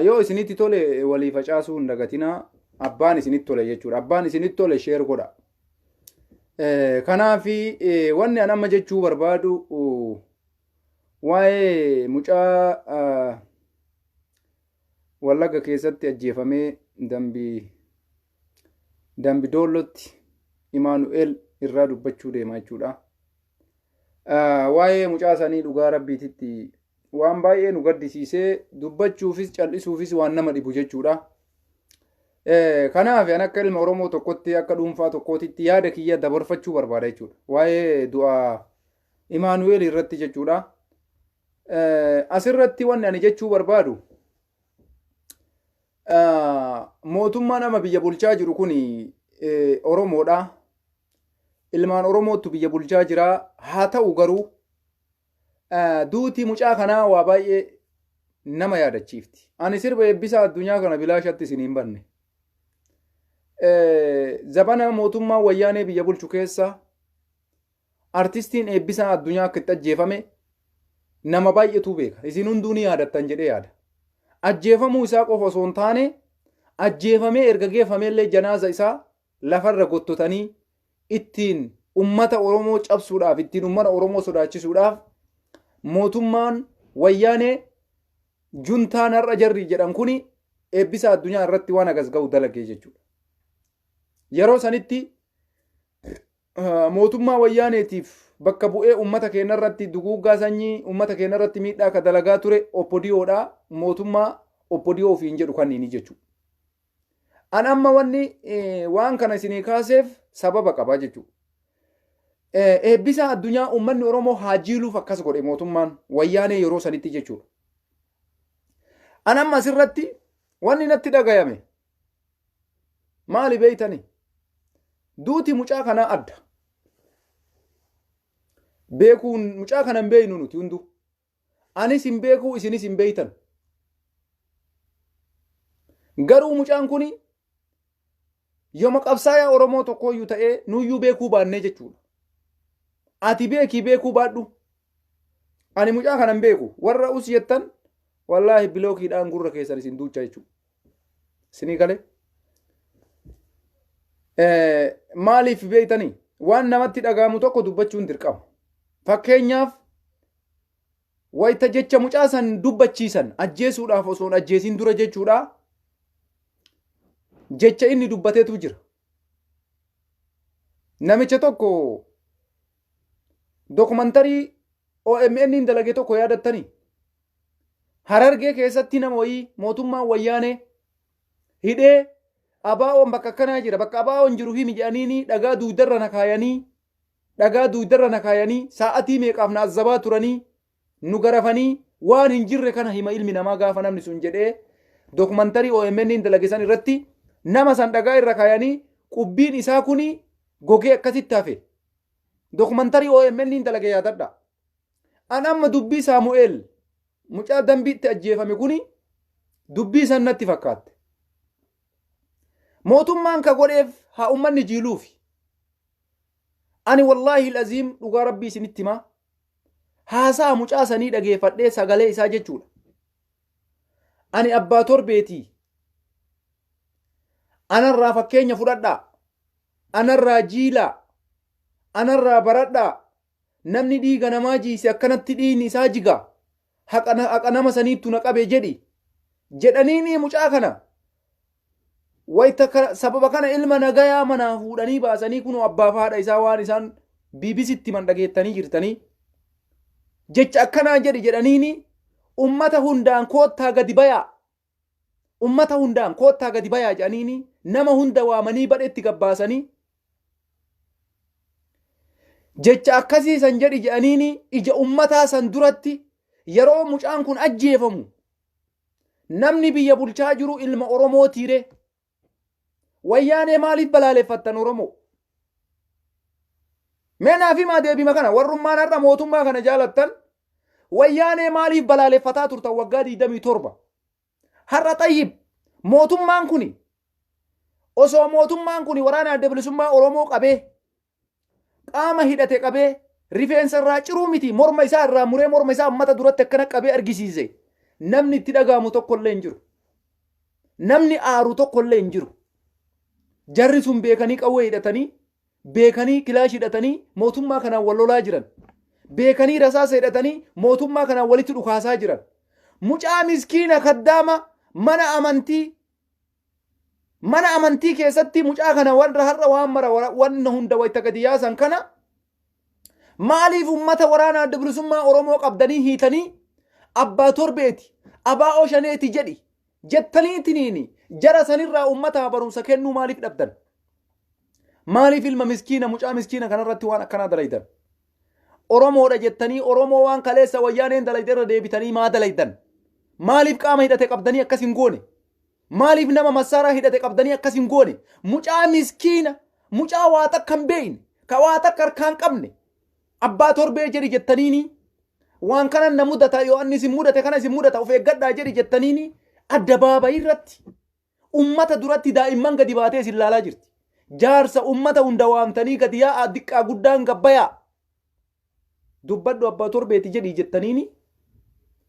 yoo isinitti tole walii facaasuu hin dagatinaa. Abbaan isinitti tole jechuudha. Abbaan isinitti tole sheer godha. Kanaafi wanni an amma jechuu barbaadu waa'ee mucaa Wallagga keessatti ajjeefamee dambi doollotti Imaanu'eel irraa dubbachuu deema jechuudha. Waa'ee mucaa sanii dhugaa rabbiititti waan baay'ee nu gaddisiisee dubbachuufis cal'isuufis waan nama dhibu jechuudha. Kanaaf an akka ilma Oromoo tokkotti akka dhuunfaa tokkootitti yaada kiyya dabarfachuu barbaada jechuudha. Waa'ee du'a Imaanu'eel irratti jechuudha. Asirratti wanni ani jechuu barbaadu mootummaa nama biyya bulchaa jiru kun Oromoodha. Ilmaan Oromootu biyya bulchaa jira. Haa ta'u garuu duuti mucaa kanaa waa baay'ee nama yaadachiifti. Ani sirba eebbisa addunyaa kana bilaashatti isin hin banne. Zabana mootummaa wayyaanee biyya bulchu keessa artistiin eebbisaa addunyaa akka itti ajjeefame nama baay'eetu beeka. Isin hunduu ni yaadattan jedhee yaada. Ajjeefamuu isaa qofa osoo hin taane ajjeefamee erga geeffameellee janaaza isaa lafarra gottotanii ittiin ummata Oromoo cabsuudhaaf ittiin ummata Oromoo sodaachisuudhaaf mootummaan wayyaanee juntaan har'a jarri jedhan kuni eebbisa addunyaa irratti waan agas ga'u dalagee jechuudha. Yeroo sanitti mootummaa wayyaaneetiif bakka bu'ee ummata keenya irratti duguuggaa sanyii ummata keenya irratti miidhaa akka dalagaa ture oppodiyoodha. Mootummaa oppodiyoo ofiin jedhu kanniini jechuudha. An amma waan kana isinii kaaseef sababa qaba jechuudha. Eebbisa addunyaa ummanni Oromoo haa jiiluuf akkas godhe mootummaan wayyaanee yeroo sanitti jechuudha. An amma asirratti wanni natti dhagayame maali beeytani? Duuti mucaa kanaa adda. Beekuun mucaa kana hin beeynu nuti hunduu. Anis hin beekuu isinis hin beeytan. Garuu mucaan kuni yooma qabsaa'aa Oromoo tokkooyyuu ta'ee nuyyuu beekuu baannee jechuudha. Ati beekuu baadhu. Ani mucaa kana hin beeku. Warra us jettan wallaahi bilookiidhaan gurra keessan isin duucha jechuudha. Isinii galee. Maaliif beeytanii? Waan namatti dhagaamu tokko dubbachuun dirqama. Fakkeenyaaf wayita jecha mucaa san dubbachiisan ajjeesuudhaaf osoo hin ajjeesin dura jechuudha. Jecha inni dubbateetu jira. Namicha tokko dokumantarii OMN dalagee tokko yaadattanii? Harargee keessatti nama wayii mootummaan wayyaanee hidhee abaa'oon bakka akkanaa jira. Bakka abaa'oon jiru himi jedhaniini dhagaa duudarra na kaayanii sa'atii meeqaaf na azzabaa turanii nu garafanii waan hin jirre kana hima ilmi namaa gaafa namni sun jedhee dokumantarii OMN dalage san irratti nama san dhagaa irra kaayanii qubbiin isaa kuni gogee akkasitti hafe. Dokumantarii OMN dalage yaadadha. An amma dubbii Saamu'eel mucaa dambiitti ajjeefame kuni dubbii san natti fakkaatte. Mootummaan ka godheef haa ummanni jiiluufi. Ani wallaahi laziim dhugaa rabbii isinitti himaa. Haasaa mucaa sanii dhageeffadhee sagalee isaa jechuudha. Ani abbaa torbeetii. Anarraa fakkeenya fudhadhaa. Anarraa jiilaa. Anarraa baradhaa. Namni dhiiga namaa jiise akkanatti dhiigni isaa jiga. Haqa nama saniittu na qabe jedhaniini mucaa kana. Wayita sababa kana ilma nagayaa manaa fuudhanii baasanii kun abbaaf haadha isaa waan isaan BBCtti man dhageettanii jirtanii. Jecha akkanaa jedhaniini ummata hundaan koottaa gadi bayaa. Ummata hundaan koottaa gadi bayaa jedhaniini nama hunda waamanii badheetti gabbaasanii. Jecha akkasii san jedhaniini ija ummataa san duratti yeroo mucaan kun ajjeefamu namni biyya bulchaa jiru ilma Oromoo tiire. Wayyaanee maaliif balaaleffattan Oromoo? Meenaa fi maa deebima kana warrummaan har'a mootummaa kana jaalattan wayyaanee maaliif balaaleffataa turtan waggaa 27? Har'a Xayyib mootummaan kuni osoo mootummaan kuni waraana adda bilisummaa Oromoo qabee qaama hidhate qabee rifeensa irraa ciruu miti morma isaa irraa muree morma isaa ummata duratti akkana qabee argisiise. namni itti dhagaamu tokkollee hin jiru. Namni aaru tokkollee hin jiru. Jarri sun beekanii qawwee hidhatanii, beekanii kilaashii hidhatanii mootummaa kanaan wal lolaa jiran. Beekanii rasaasa hidhatanii mootummaa kanaan walitti dhukaasaa jiran. Mucaa miskiina kaddaama mana amantii keessatti mucaa kana warra har'a waan mara wanna hunda wayita gadi yaasan kana maaliif ummata waraana adda bilisummaa Oromoo qabdanii hiitanii abbaa torbeeti abaa'oo shaneeti jedhi jettaniitiniini jara sanirraa ummata barumsa kennuu maaliif dhabdan? Maaliif ilma miskiina mucaa miskiina kanarratti waan akkanaa dalaydan? Oromoodha jettanii Oromoo waan kaleessa wayyaaneen dalayderra deebitanii maa dalaydan? Maaliif qaama hidhate qabdanii akkas hin goone? Maaliif nama masaaraa hidhate qabdanii akkas hin goone? Mucaa miskiina, mucaa waa takka hin beeyne, ka waa takka harkaan qabne, abbaa torbee jedhi jettaniini waan kana na mudata yoo anni isin mudate kana isin mudata of eeggadhaa jedhi jettaniini addabaabayii irratti ummata duratti daa'imman gadi baatee isin laalaa jirti. Jaarsa ummata hunda waamtanii gadi yaa'aa diqqaa guddaan gabbayaa. Dubbadhu abbaa torbeeti jedhi jettaniini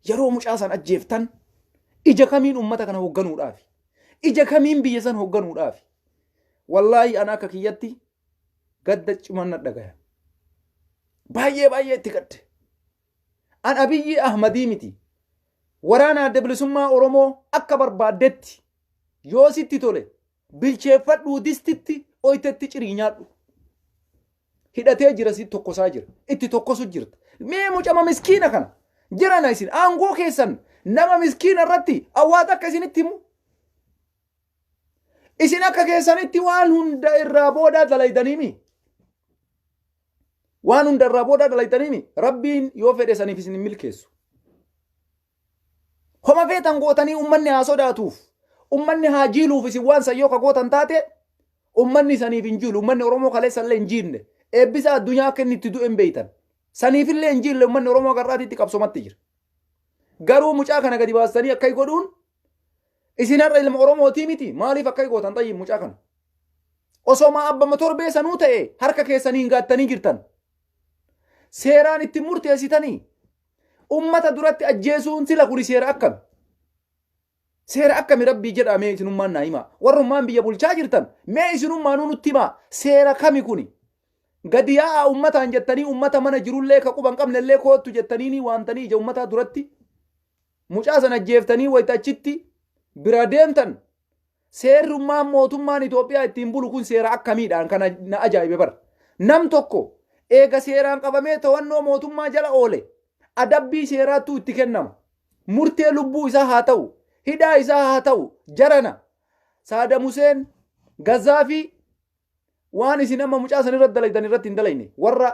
yeroo mucaa san ajjeeftan ija kamiin ummata kana hoogganuudhaaf? Ija kamiin biyya san hoogganuudhaaf? Wallaahi ana akka kiyyatti gadda cimanna dhagaya. Baay'ee itti gadde. An Abiyyi Ahmadii miti. Waraana adda bilisummaa Oromoo akka barbaaddetti yoo sitti tole bilcheeffadhuu distitti oytetti cirii nyaadhu. Hidhatee jira si tokkosaa jira. Itti tokkosu jirta. Mee mucama miskiina kana jirana isin aangoo keessan nama miskiina irratti awwaata akka isinitti himu. Isin akka keessanitti waan hunda irraa boodaa dalaydaniimi. Waan hunda irraa boodaa dalaydaniimi. Rabbiin yoo fedhe saniif isin milkeessu. Homa feetan gootanii ummanni haa sodaatuuf. Ummanni haa jiiluuf isin waan sayyoo ka gootan taate ummanni saniif hin jiilu. Ummanni Oromoo kaleessa illee hin jiinne. Eebbisa addunyaa akka inni itti du'en beeytan. Saniifillee hin jiille ummanni Oromoo garraatiitti qabsomatti jira. Garuu mucaa kana gadi baastanii akka godhuun isin har'a ilma Oromootii miti. Maaliif akka gootan xayyiin mucaa kana? Osoma abbama torbee sanuu ta'e harka keessanii gaattanii jirtan. Seeraan itti murteessitanii ummata duratti ajjeesuun sila kuri seera akkami? Seera akkami rabbii jedhamee isinummaan naa himaa? Warrummaan biyya bulchaa jirtan mee isinummaanuu nutti himaa? Seera kami kuni? Gadi yaa'aa ummataan jettanii ummata mana jirullee ka quban qabnellee koottu jettanii waamtanii ija ummataa duratti mucaa sana ajjeeftanii wayita achitti bira deemtan. Seerrummaan mootummaan Itoophiyaa ittiin bulu kun seera akkamiidhaan kana na ajaa'ibe bara. Nam tokko eega seeraan qabamee to'annoo mootummaa jala oole adabbii seeraattuu itti kennama. Murtee lubbuu isaa haa ta'u, hidhaa isaa haa ta'u, jarana Saddam Hussein Gazzaafi waan isin amma mucaa san irratti dalaydan irratti hin dalayne warra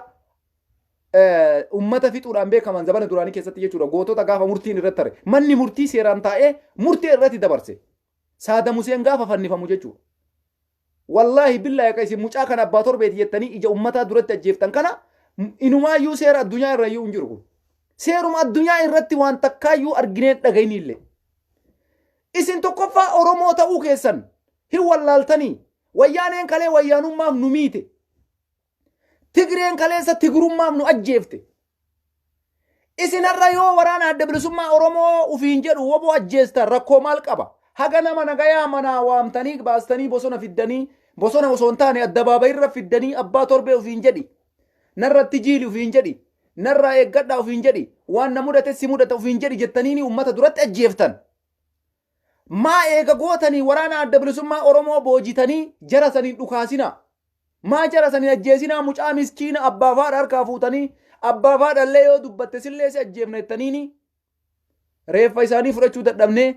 ummata fixuudhaan beekaman zabana duraanii keessatti jechuudha. Gootota gaafa murtiin irratti tare manni murtii seeraan taa'ee murtee irratti dabarse. Saddam Hussein gaafa fannifamu jechuudha. Wallaahi billaahi akka isin mucaa kana abbaa torbeeti jettanii ija ummataa duratti ajjeeftan kana inumaayyuu seera addunyaa irra iyyuu hin jiru kun. Seeruma addunyaa irratti waan takkaayyuu arginee dhagayniillee. Isin tokkoffaa Oromoo ta'uu keessan hin wallaaltanii. Wayyaaneen kalee wayyaanummaaf nu miite. Tigreen kaleessa tigrummaaf nu ajjeefte. Isin har'a yoo waraana adda bilisummaa Oromoo ufiin jedhu woboo ajjeestan rakkoo maal qaba? Haga nama nagayaa manaa waamtanii baastanii bosona fiddanii bosona osoo hin taane addabaabayii irra fiddanii abbaa torbee ufiin jedhi. Narratti jiili ufiin jedhi. Narraa eeggadhaa ufiin jedhi. Waan na mudate si mudata ufiin jedhi jettanii ummata duratti ajjeeftan. Maa eega gootanii waraana adda bilisummaa Oromoo boojitanii jara saniin dhukaasina. Maa jara saniin ajjeesina mucaa miskiina abbaa faadha harkaa fuutanii abbaa faadha illee yoo dubbatte sillee si ajjeefna jettaniini reeffa isaanii fudhachuu dadhabnee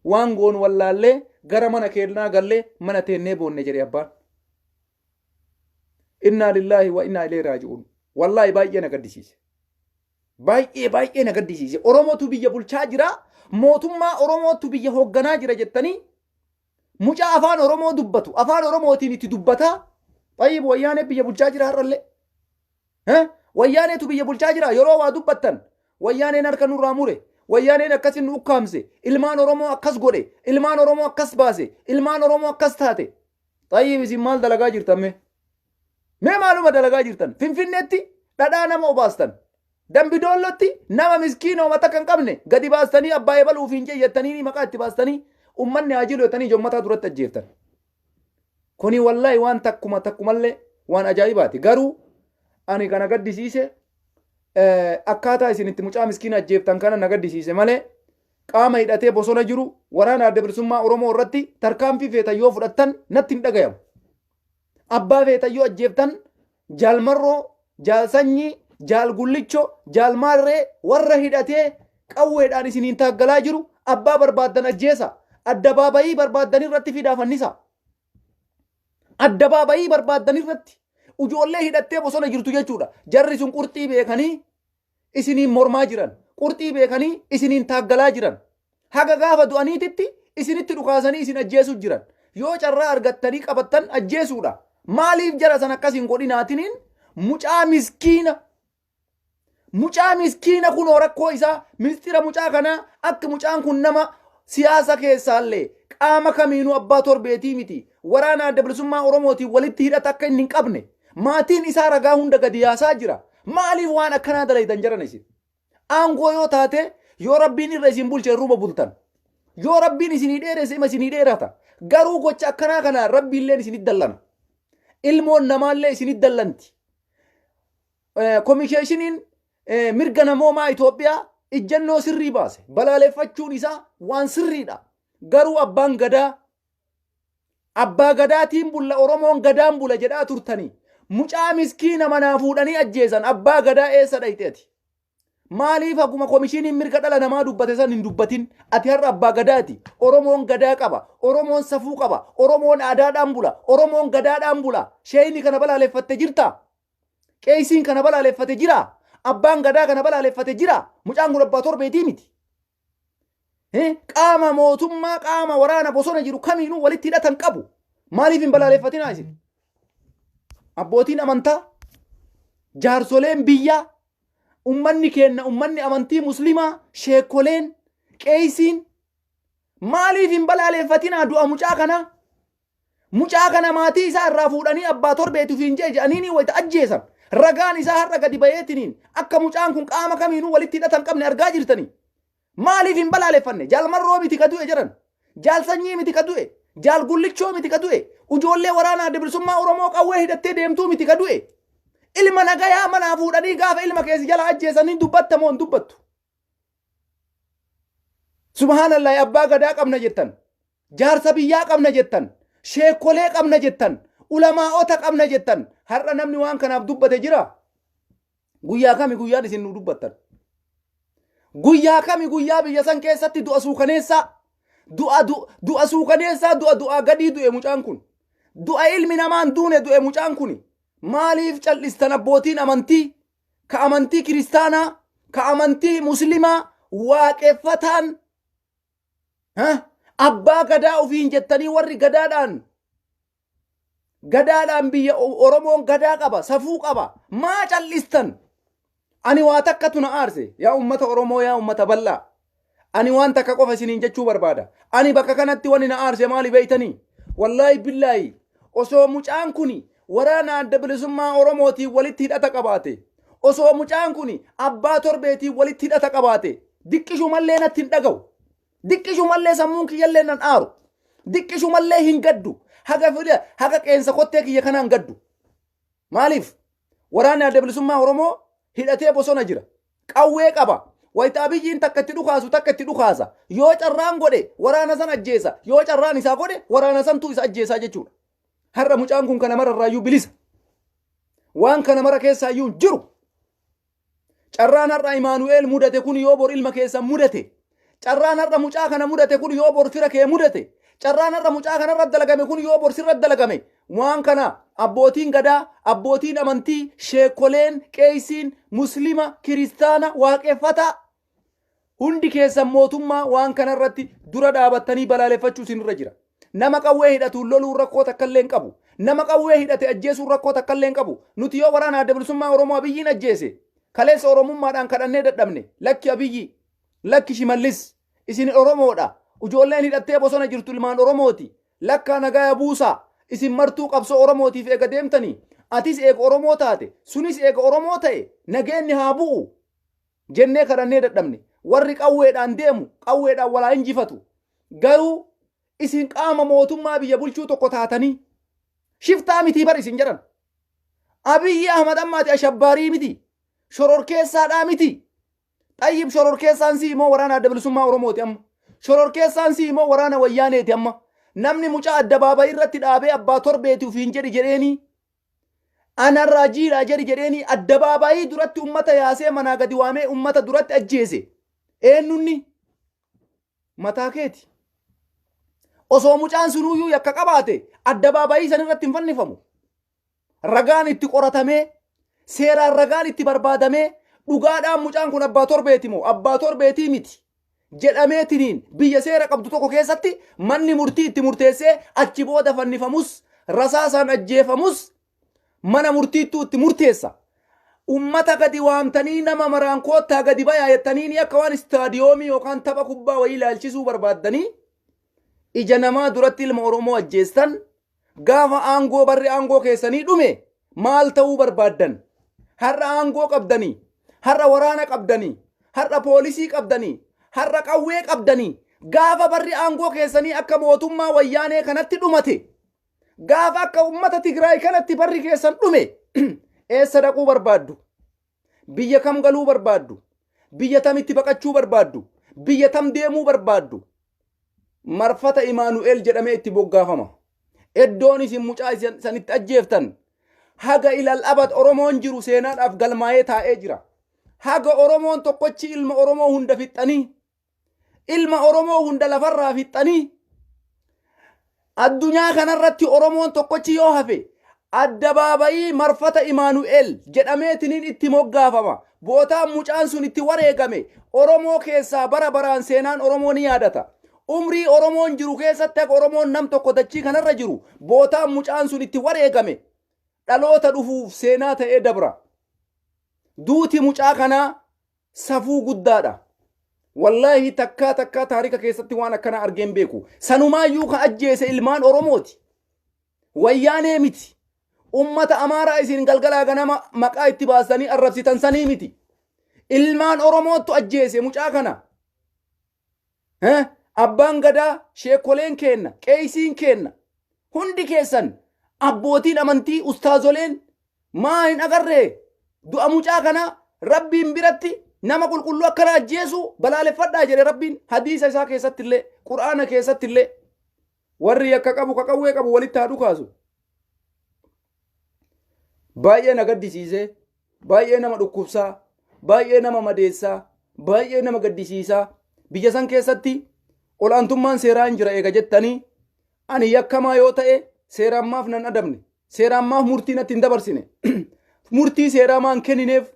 waan goon wallaallee gara mana keellaa gallee mana teennee boonne jedhe abbaan. Inna lillahi wa inna ilayhi raaji'uun. Wallaahi baay'ee na gaddisiise. Baay'ee na gaddisiise. Oromootu biyya bulchaa jira. Mootummaa Oromootu biyya hoogganaa jira jettanii mucaa afaan Oromoo dubbatu afaan Oromootiin itti dubbataa. Tayyib wayyaanee biyya bulchaa jira har'allee. Wayyaaneetu biyya bulchaa jira yeroo waa dubbattan wayyaaneen harka nurraa mure wayyaaneen akkasin nu ukkaamse ilmaan Oromoo akkas godhe ilmaan Oromoo akkas baase ilmaan Oromoo akkas taate. Tayyib isin maal dalagaa jirtan mee maaluma dalagaa jirtan? Finfinneetti dhadhaa nama obaastan dambi doollotti nama miskiinoo mata kan qabne gadi baastanii abbaa ebaluuf hin jettanii maqaa itti baastanii ummanni haajilu jettanii jommataa duratti ajjeeftan. Kuni wallahi waan takkumallee waan ajaa'ibaati. Garuu ani kana gaddisiise akkaataa isin itti mucaa miskiina ajjeeftan kana na gaddisiise malee qaama hidhatee bosona jiru waraana adda bilisummaa Oromoo irratti tarkaanfii feetan yoo fudhattan natti hin dhagayamu. Abbaa feetan yoo ajjeeftan jaal marroo, jaal sanyii, jaal gullicho, jaal maarree warra hidhatee qawweedhaan isiniin taaggalaa jiru abbaa barbaaddan ajjeesa. Addabaabayii barbaaddan irratti fidaa fannisa. Addabaabayii barbaaddan irratti ijoollee hidhattee bosona jirtu jechuudha. Jarri sun qurxii beekanii isiniin mormaa jiran. Qurxii beekanii isiniin taaggalaa jiran. Haga gaafa du'aniititti isinitti dhukaasanii isin ajjeesuu jiran. Yoo carraa argattanii qabattan ajjeesuudha. Maaliif jara san akkas hin godhinaatiniin mucaa miskiina kunoo rakkoo isaa ministeera mucaa kanaa akka mucaan kun nama siyaasa keessaallee qaama kamiinuu abbaa torbeetii miti. Waraana adda bilisummaa Oromootiin walitti hidhata akka inni hin qabne maatiin isaa ragaa hunda gadi yaasaa jira. Maaliif waan akkanaa dalaytan jaran isin? Aangoo yoo taate yoo rabbiin irra isin bulche irruma bultan. Yoo rabbiin isinii dheeresse ima isinii dheerata. Garuu gocha akkanaa kanaan rabbiilleen isinit dallana. Ilmoon namaallee isinit dallanti. Komisheeshiniin mirga namoomaa Itoophiyaa ijjannoo sirrii baase. Balaaleffachuun isaa waan sirriidha. Garuu abbaa gadaatiin bulla Oromoon gadaan bula jedhaa turtanii. Mucaa miskiina manaa fuudhanii ajjeesan abbaa gadaa eessa dhayxeeti? Maaliif akkuma komishiniin mirga dhala namaa dubbate san hin dubbatin? Ati har'a abbaa gadaati. Oromoon gadaa qaba. Oromoon safuu qaba. Oromoon aadaadhaan bula. Oromoon gadaadhaan bula. Sheeyni kana balaaleffatte jirta? Qeesiin kana balaaleffate jira? Abbaan gadaa kana balaaleffate jira? Mucaan kun abbaa torbeetii miti. Qaama mootummaa qaama waraana bosona jiru kamiinuu walitti hidhatan qabu. Maaliif hin balaaleffatinaa isin? Abbootiin amantaa, jaarsoleen biyyaa, ummanni kenna, ummanni amantii muslimaa, sheekoleen, qeesiin maaliif hin balaaleffatinaa du'a mucaa kana? Mucaa kana maatii isaa irraa fuudhanii abbaa torbeetiif hin jedhanii wayita ajjeesan. Ragaan isaa har'a gadi bayeetiniin akka mucaan kun qaama kamiinuu walitti hidhatan qabne argaa jirtanii. Maaliif hin balaaleffanne? Jaal marroo miti ka du'e jedhan. Jaal sanyii miti ka du'e. Jaal gullichoo miti ka du'e. Ijoollee waraana adda bilisummaa Oromoo qawwee hidhattee deemtuu miti ka du'e. Ilma nagayaa manaa fuudhanii gaafa ilma keessi jala ajjeesanii dubbatta moo hin dubbattu? Subhaanallah, abbaa gadaa qabna jettan. Jaarsa biyyaa qabna jettan. Sheekolee qabna jettan. Ulamaa'ota qabna jettan. Har'a namni waan kanaaf dubbate jira. Guyyaa kami guyyaan isin nu dubbattan? Guyyaa kami guyyaa biyya san keessatti du'a suukaneessaa? Du'a suukaneessaa du'a gadii du'e mucaan kun. Du'a ilmi namaan duune du'e mucaan kun. Maaliif callistan abbootiin amantii? Ka amantii kiristaanaa, ka amantii muslimaa waaqeffataan abbaa gadaa ofiin jettanii warri gadaadhaan biyya Oromoon gadaa qaba, safuu qaba. Maa callistan? Ani waa takkatu na aarse yaa ummata Oromoo, yaa ummata bal'aa. Ani waan takka qofa isiniin jechuu barbaada. Ani bakka kanatti wani na aarse maali beeytanii? Wallaahi billaahi osoo mucaan kuni waraana adda bilisummaa Oromootiin walitti hidhata qabaate, osoo mucaan kuni abbaa torbeetiin walitti hidhata qabaate, diqqishu mallee natti hin dhaga'u. Diqqishu mallee sammuun kiyyallee nan aaru. Diqqishu mallee hin gaddu. Haga qeensa kottee kiyya kanaan gaddu. Maaliif? Waraanni adda bilisummaa Oromoo hidhatee bosona jira. Qawwee qaba. Wayita biyyiin takka itti dhukaasu takka itti dhukaasa. Yoo carraan godhe waraana san ajjeesa. Yoo carraan isaa godhe waraana santu isa ajjeesaa jechuudha. Har'a mucaan kun kana mararraayyuu bilisa. Waan kana mara keessaayyuu jiru. Carraan har'a Imaanu'eel mudate kun yoo bor ilma keessa mudate. Carraan har'a mucaa kana mudate kun yoo bor fira kee mudate. Carraan har'a mucaa kana irra dalagame kun yoo bor sirra dalagame. Waan kana abbootiin gadaa, abbootiin amantii, sheekoleen, qeesiin, muslima, kiristaana, waaqeffataa hundi keessan mootummaa waan kana irratti dura dhaabattanii balaaleffachuu isinirra jira. Nama qawwee hidhatuun loluun rakkoo takkallee hin qabu. Nama qawwee hidhate ajjeesuun rakkoo takkallee hin qabu. Nuti yoo waraana adda bilisummaa Oromoo Abiyyiin ajjeese kaleessa Oromummaadhaan kadhannee dadhabne lakki Abiyyi, lakki Shimallis isin Oromoodha. Ijoolleen hidhattee bosona jirtu ilmaan Oromooti. Lakkaa nagaa buusaa. Isin martuu qabsoo Oromootiif eega deemtanii. Atis eega Oromoo taate, sunis eega Oromoo ta'e nageenni haa bu'u. jennee kadhannee dadhabne warri qawweedhaan deemu qawweedhaan walaa injifatu garuu isin qaama mootummaa biyya bulchuu tokko taatanii shiftaa mitii bar isin jedhan Abiyyi Ahmad ammaati ashabbaarii miti shororkeessaadhaa miti Tayyib shororkeessaan si immoo waraana adda bilisummaa Oromooti amma shororkeessaan si immoo waraana wayyaaneeti amma namni mucaa addabaabayii irratti dhaabee abbaa torbeeti ufiin jedheeni anarraa jiidhaa jedheeni addabaabayii duratti ummata yaasee manaa gadi waamee ummata duratti ajjeese eenyunni mataa keeti osoo mucaan sunuyyuu yakka qabaate addabaabayii san irratti hin fannifamu ragaan itti qoratamee seeraan ragaan itti barbaadamee dhugaadhaan mucaan kun abbaa torbeeti moo abbaa torbeetii miti jedhameetiniin biyya seera qabdu tokko keessatti manni murtii itti murteessee achi booda fannifamus rasaasaan ajjeefamus mana murtiittuu itti murteessa ummata gadi waamtanii nama maraan koottaa gadi bayaa jettanii akka waan istaadiyoomii yookaan tapha kubbaa wayii ilaalchisuu barbaaddanii ija namaa duratti ilma Oromoo ajjeestan gaafa aangoo barri aangoo keessanii dhume maal ta'uu barbaaddan har'a aangoo qabdanii har'a waraana qabdanii har'a poolisii qabdanii har'a qawwee qabdanii gaafa barri aangoo keessanii akka mootummaa wayyaanee kanatti dhumate gaafa akka ummata Tigraay kanatti barri keessan dhume eessa dhaquu barbaaddu biyya kam galuu barbaaddu biyya tamitti baqachuu barbaaddu biyya tam deemuu barbaaddu marfata Imaanu'eel jedhamee itti boggaafama eddoon isin mucaa sanitti ajjeeftan haga ilal abad Oromoon jiru seenaadhaaf galmaa'ee taa'ee jira haga Oromoon tokkochi ilma Oromoo hunda fixxanii ilma Oromoo hunda lafarraa fixxanii addunyaa kanarratti Oromoon tokkochi yoo hafe addabaabayii marfata Imaanu'eel jedhameetiniin itti moggaafama bootaan mucaan sun itti wareegame Oromoo keessaa bara baraan seenaan Oromoo ni yaadata umrii Oromoon jiru keessatti akka Oromoon nam tokko dachii kanarra jiru bootaan mucaan sun itti wareegame dhaloota dhufuuf seenaa ta'ee dabra duuti mucaa kanaa safuu guddaadha wallahi takkaa taarika keessatti waan akkana argeen beeku sanumaayyuu ka ajjeese ilmaan Oromooti wayyaanee miti ummata Amaaraa isin galgalaa ganama maqaa itti baasanii arrabsitan sanii miti ilmaan Oromootu ajjeese mucaa kana abbaan gadaa sheekoleen kenna qeeysiin kenna hundi keessan abbootiin amantii ustaazoleen maa hin agarree du'a mucaa kana rabbiin biratti nama qulqulluu akkana ajjeesu balaaleffadhaa jedhe rabbiin hadiisa isaa keessatti illee qur'aana keessatti illee warri akka qabu ka qawwee qabu walitti haa dhukaasu baay'ee na gaddisiisee baay'ee nama dhukkubsaa baay'ee nama madeessaa baay'ee nama gaddisiisaa biyya san keessatti olaantummaan seeraa hin jira eega jettanii ani yakkamaa yoo ta'e seeraan maaf nan adabne seeraan maaf murtii natti hin dabarsine murtii seeraa maan kennineef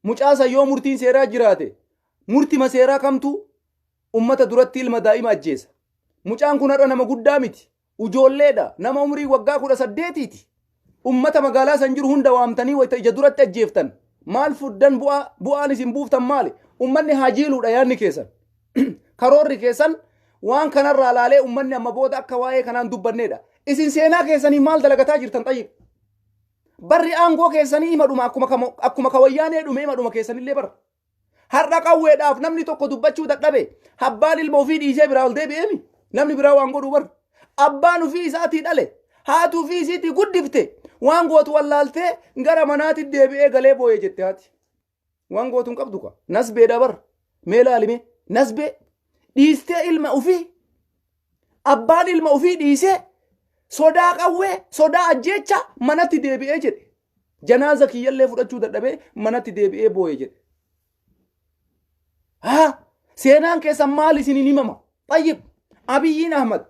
mucaasa yoo murtiin seeraa jiraate murtima seeraa kamtu ummata duratti ilma daa'ima ajjeesa mucaan kun har'a nama guddaa miti ujoolleedha nama umrii waggaa 18tiiti ummata magaalaa san jiru hunda waamtanii wayita ija duratti ajjeeftan maal fuddan bu'aan isin buuftan maali ummanni haajiiluudha yaanni keessan karoorri keessan waan kanarraa laalee ummanni amma booda akka waa'ee kanaan dubbanneedha isin seenaa keessanii maal dalagataa jirtan Tayyib barri aangoo keessanii himadhuma akkuma kawayyaanee dhume himadhuma keessanillee bara har'a qawweedhaaf namni tokko dubbachuu dadhabe abbaan ilma ofii dhiisee biraa ol deebi'eemi namni biraa waan godhuu bara abbaan ofii isaatii dhale haati ofii isiitii guddifte waan gootu wallaaltee gara manaatti deebi'ee galee boo'ee jette haati waan gootu hin qabdu ka nasbeedha bara mee laalime nasbee dhiistee ilma ofii abbaan ilma ofii dhiisee sodaa qawwee sodaa ajjeecha manatti deebi'ee jedhe janaaza kiyyallee fudhachuu dadhabee manatti deebi'ee boo'ee jedhe seenaan keessan maal isiniin himama Tayyib Abiyyiin Ahmad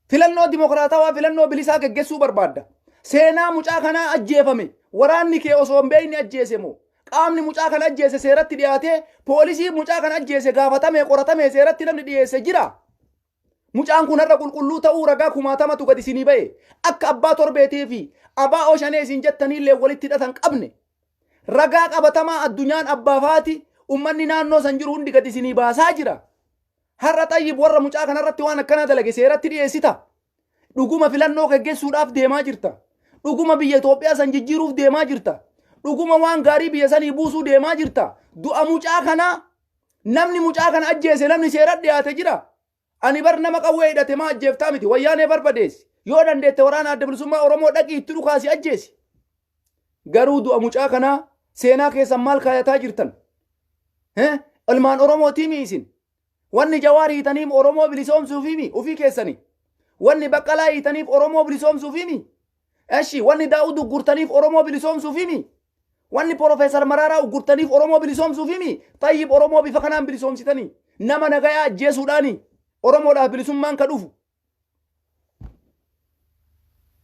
filannoo dimokiraatawaa filannoo bilisaa geggeessuu barbaadda seenaa mucaa kanaa ajjeefame waraanni kee osoo hin beekne ajjeese moo qaamni mucaa kana ajjeese seeratti dhiyaatee poolisii mucaa kana ajjeese gaafatamee qoratamee seeratti namni dhiyeesse jira mucaan kun har'a qulqulluu ta'uu ragaa kumaatamatu gad isinii ba'e akka abbaa torbeetii fi abaa oshanee isin jettaniillee walitti hidhatan qabne ragaa qabatamaa addunyaan abbaafaati ummanni naannoo san jiru hundi gad isinii baasaa jira har'a Tayyib warra mucaa kanarratti waan akkana dalage seeratti dhiyeessita dhuguma filannoo geggeessuudhaaf deemaa jirta dhuguma biyya Itoophiyaa san jijjiiruuf deemaa jirta dhuguma waan gaarii biyya sanii buusuu deemaa jirta du'a mucaa kana namni mucaa kana ajjeese namni seeratti dhiyaate jira. Ani bar nama qawwee hidhate maa ajjeeftaa miti wayyaanee barbadeessi. Yoo dandeette waraana adda bilisummaa Oromoo dhaqii itti dhukaasi ajjeesi. Garuu du'a mucaa kana seenaa keessan maal kaayataa jirtan? Ilmaan Oromootii mi isin? Wanni Jawaar hiitaniif Oromoo bilisoomsuufi mi ufii keessanii? Wanni Baqqalaa hiitaniif Oromoo bilisoomsuufi mi? Eshi wanni Daawud uggurtaniif Oromoo bilisoomsuufi mi? Wanni Profeesar Maraaraa uggurtaniif Oromoo bilisoomsuufi mi? Tayyib Oromoo bifa kanaan bilisoomsitanii nama nagayaa ajjeesuudhaani Oromoodhaaf bilisummaan ka dhufu.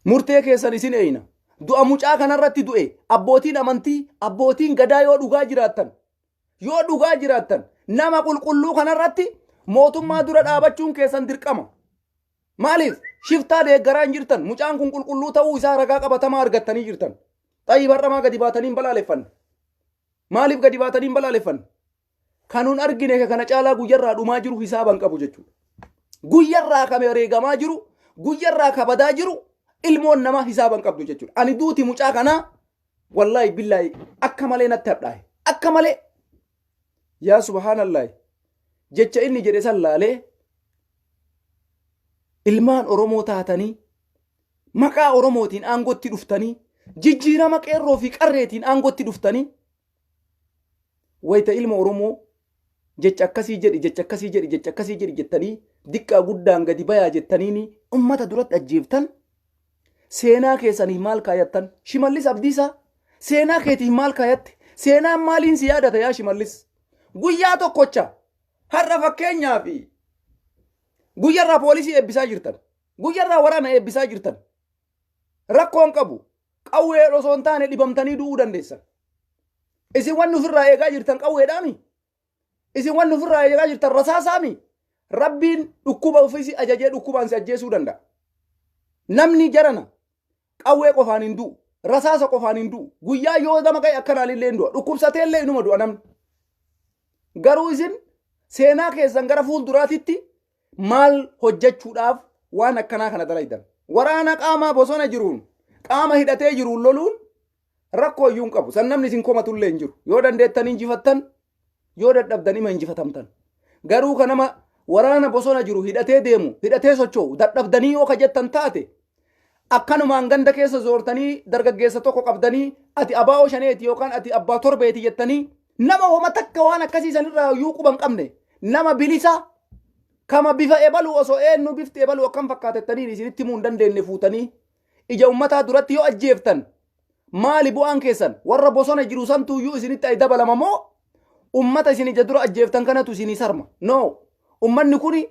Murtee keessan isin eeyna. Du'a mucaa kanarratti du'e abbootiin amantii abbootiin gadaa yoo dhugaa jiraattan nama qulqulluu kanarratti mootummaa dura dhaabachuun keessan dirqama. Maaliif shiftaa deeggaraa hin jirtan? Mucaan kun qulqulluu ta'uu isaa ragaa qabatamaa argattanii jirtan. Tayyib har'amaa gadi baatanii balaaleffanne. Maaliif gadi baatanii balaaleffanne? Kanuun argine kana caalaa guyyarraa dhumaa jiru hisaaban qabu jechuudha. Guyyarraa kame reegamaa jiru, guyyarraa kabadaa jiru ilmoon nama hisaaban qabdu jechuudha. Ani duuti mucaa kana wallahi billahi akka malee natti hadhaaye. Akka malee yaa subhaanallah jecha inni jedhe san laalee ilmaan Oromoo taatanii maqaa Oromootiin aangotti dhuftanii jijjiirama qeerroo fi qarreetiin aangotti dhuftanii wayita ilma Oromoo jecha akkasii jedhi jettanii diqqaa guddaan gadi bayaa jettaniini ummata duratti ajjeeftan. Seenaa keessanii maal kaayattan? Shimallis Abdiisaa seenaa keetiif maal kaayatte? Seenaan maaliin si yaadata yaa Shimallis? Guyyaa tokkocha har'a fakkeenyaaf guyyarraa poolisii eebbisaa jirtan, guyyarraa waraana eebbisaa jirtan. Rakkoon qabu qawwee osoo hin taane dhibamtanii du'uu dandeessan. Isin wanni ofirraa eegaa jirtan qawweedhaami? Isin wanni ofirraa eegaa jirtan rasaasaami? Rabbiin dhukkuba ofiisi ajajee dhukkubaan si ajjeesuu danda'a. Namni jarana qawwee qofaan hin du'u, rasaasa qofaan hin du'u. Guyyaa yoo nama qae akkanaalillee hin du'a, dhukkubsateellee inuma du'a namni. Garuu isin seenaa keessan gara fuulduraatitti maal hojjechuudhaaf waan akkanaa kana dalaydan? Waraana qaamaa bosona jiruun, qaama hidhatee jiruun loluun rakkoo iyyuu hin qabu. San namni isin komatullee hin jiru. Yoo dandeettan injifattan, yoo dadhabdan ima injifatamtan. Garuu ka nama waraana bosona jiru hidhatee deemu, hidhatee socho'u, dadhabdanii yoo ka jettan taate akkanumaan ganda keessa zoortanii dargaggeessa tokko qabdanii ati abaa'oo shaneeti yookaan ati abbaa torbeeti jettanii nama homa takka waan akkasiisan irraa iyyuu quban qabne nama bilisa kama bifa ebalu osoo eenyu bifti ebalu akkam fakkaatettanii isinitti himuu hin dandeenye fuutanii ija ummataa duratti yoo ajjeeftan maali bu'aan keessan? Warra bosona jiru santu iyyuu isinitti ay dabalama moo ummata isin ija dura ajjeeftan kanatu isinii sarma? No, ummanni kuni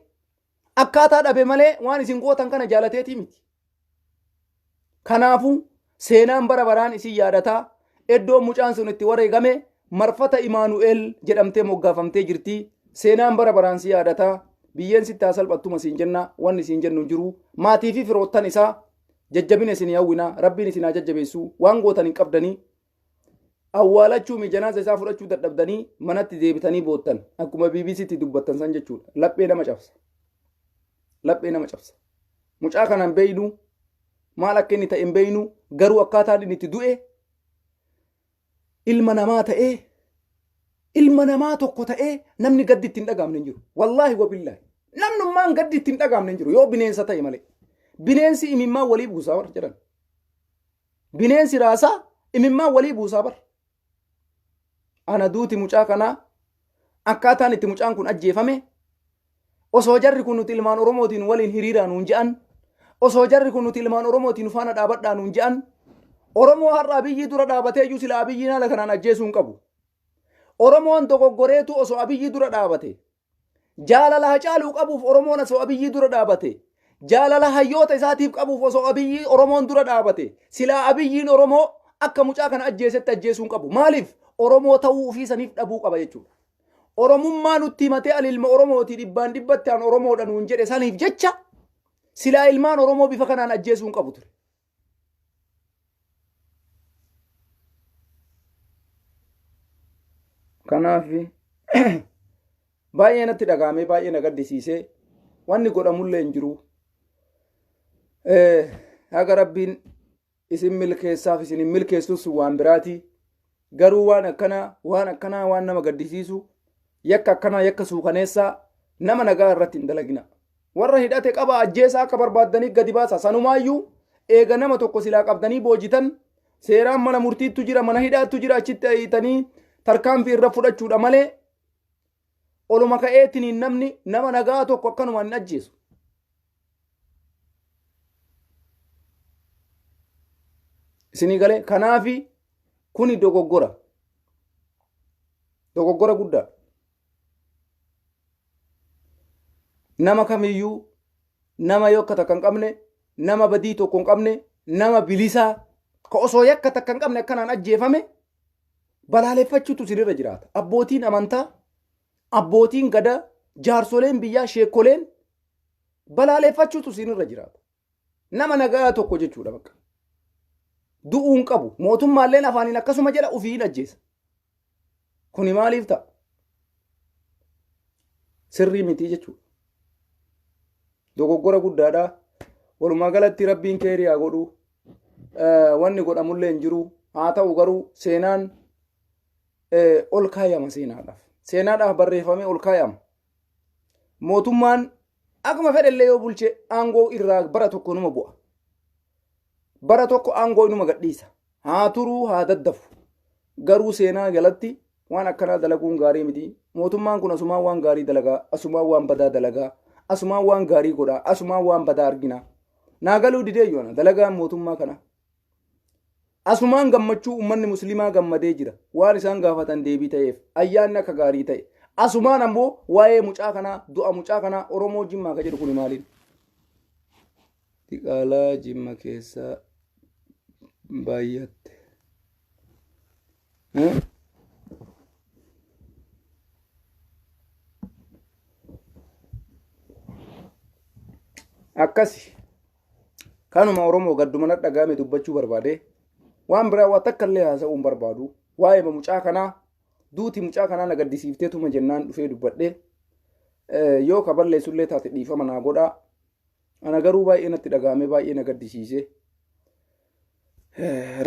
akkaataa dhabe malee waan isin gootan kana jaalateetii miti. Kanaafuu seenaan bara baraan isin yaadataa. Iddoon mucaan sun itti wareegame marfata Imaanu'eel jedhamtee moggaafamtee jirti. Seenaan bara baraan si yaadataa. Biyyeen sitti haa salphattuma siin jenna. Wanni isin jennu jiru maatii fi firoottan isaa jajjabina isin hawwina. Rabbiin isin haa jajjabeessu. Waan gootan hin qabdanii awwaalachuu mi janaaza isaa fudhachuu dadhabdanii manatti deebitanii boottan akkuma BBCtti dubbattan san jechuudha. Laphee nama cabsa. Laphee nama cabsa. Mucaa kanaan beeynu maal akka inni ta'e hin beeynu garuu akkaataan inni itti du'e ilma namaa ta'ee ilma namaa tokko ta'ee namni gaddi ittiin dhagaamne hin jiru. Wallaahi wabillahi namnummaan gaddi ittiin dhagaamne hin jiru yoo bineensa ta'e malee. Bineensi imimmaan walii buusaa bar jedhan. Bineensi raasaa imimmaan walii buusaa bar. Ana duuti mucaa kanaa akkaataan itti mucaan kun ajjeefame osoo jarri kun nuti ilmaan Oromootiin waliin hiriiraan nuun je'an, osoo jarri kun nuti ilmaan Oromootiin faana dhaabadhaa nuun je'an, Oromoo har'a Abiyyii dura dhaabatee iyyuu sila Abiyyiin haala kanaan ajjeesuu hin qabu. Oromoon dogoggoreetu osoo Abiyyii dura dhaabate jaalala Hacaaluu qabuuf Oromoon osoo Abiyyii dura dhaabate jaalala hayyoota isaatiif qabuuf osoo Abiyyii Oromoon dura dhaabate sila Abiyyiin Oromoo akka mucaa kana ajjeesetti ajjeesuu hin qabu. Maaliif? Oromoo ta'uu ofii saniif dhabuu qaba jechuudha. Oromummaa nutti himatee ani ilma Oromooti dhibbaan dhibbatti aan Oromoodha nuun jedhe saniif jecha silaa ilmaan Oromoo bifa kanaan ajjeesuu hin qabu ture. Kanaaf baay'ee natti dhagaamee baay'ee na gaddisiisee wanni godhamullee hin jiru. Haga Rabbiin isin milkeessaaf isin hin milkeessus waan biraati. garuu waan akkanaa waan nama gaddisiisu yakka akkanaa yakka suukaneessaa nama nagaa irratti hin dalagina. Warra hidhate qaba ajjeesaa akka barbaaddanii gadi baasa. Sanumaayyuu eega nama tokko silaa qabdanii boojitan seeraan mana murtiittu jira, mana hidhaattu jira, achitti hiitanii tarkaanfii irra fudhachuudha malee oluma ka'eetiin namni nama nagaa tokko akkanuma hin ajjeesu. Isinii galee kanaafi kuni dogoggora guddaa. Nama kamiyyuu nama yakka takka hin qabne, nama badii tokko hin qabne, nama bilisaa ka osoo yakka takka hin qabne akkanaan ajjeefame balaaleffachuutu isinirra jiraata. Abbootiin amantaa, abbootiin gadaa, jaarsoleen biyyaa, sheekoleen balaaleffachuutu isinirra jiraata. Nama nagaa tokko jechuudha bakka. Du'uun qabu. Mootummaalleen afaaniin akkasuma jedha ufiin ajjeesa. Kuni maaliif ta'a? Sirrii miti jechuudha. Dogoggora guddaadha. Walumaa galatti rabbiin keeriyaa godhu. Wanni godhamullee hin jiru. Haa ta'u garuu seenaan ol kaayama seenaadhaaf. Seenaadhaaf barreeffamee ol kaayama. Mootummaan akkuma fedhellee yoo bulche aangoo irraa bara tokko numa bu'a. Bara tokko aangoo inuma gadhiisa. Haa turuu haa daddafu. Garuu seenaa jalatti waan akkanaa dalaguun gaarii miti. Mootummaan kun asumaan waan gaarii dalagaa, asumaan waan badaa dalagaa, asumaan waan gaarii godhaa, asumaan waan badaa argina. Naa galuu didee yoona dalagaan mootummaa kana. Asumaan gammachuu uummanni musliimaa gammadee jira. Waan isaan gaafatan deebii ta'eef ayyaanni akka gaarii ta'e. Asumaan ammoo waa'ee mucaa kanaa, du'a mucaa kanaa Oromoo Jimmaa ka jedhu kuni maaliin? Diqaalaa Jimma keessaa baay'atte. Akkasi kanuma Oromoo gaddumana dhagaame dubbachuu barbaade waan biraa waa takka illee haasa'uun barbaadu waa'ee mucaa kanaa duuti mucaa kanaa na gaddisiifteetuma jennaan dhufee dubbadhe yoo ka balleessullee taate dhiifama naa godhaa. Ana garuu baay'ee natti dhagaame baay'ee na gaddisiise.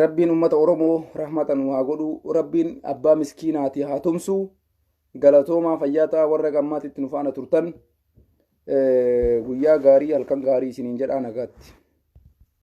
Rabbiin ummata Oromoo rahmatan haa godhu. Rabbiin abbaa miskiinaati haa tumsu. Galatoomaa fayyaataa warra gammaatitti nu faana turtan. Guyyaa gaarii halkan gaarii isiniin jedhaa nagaatti.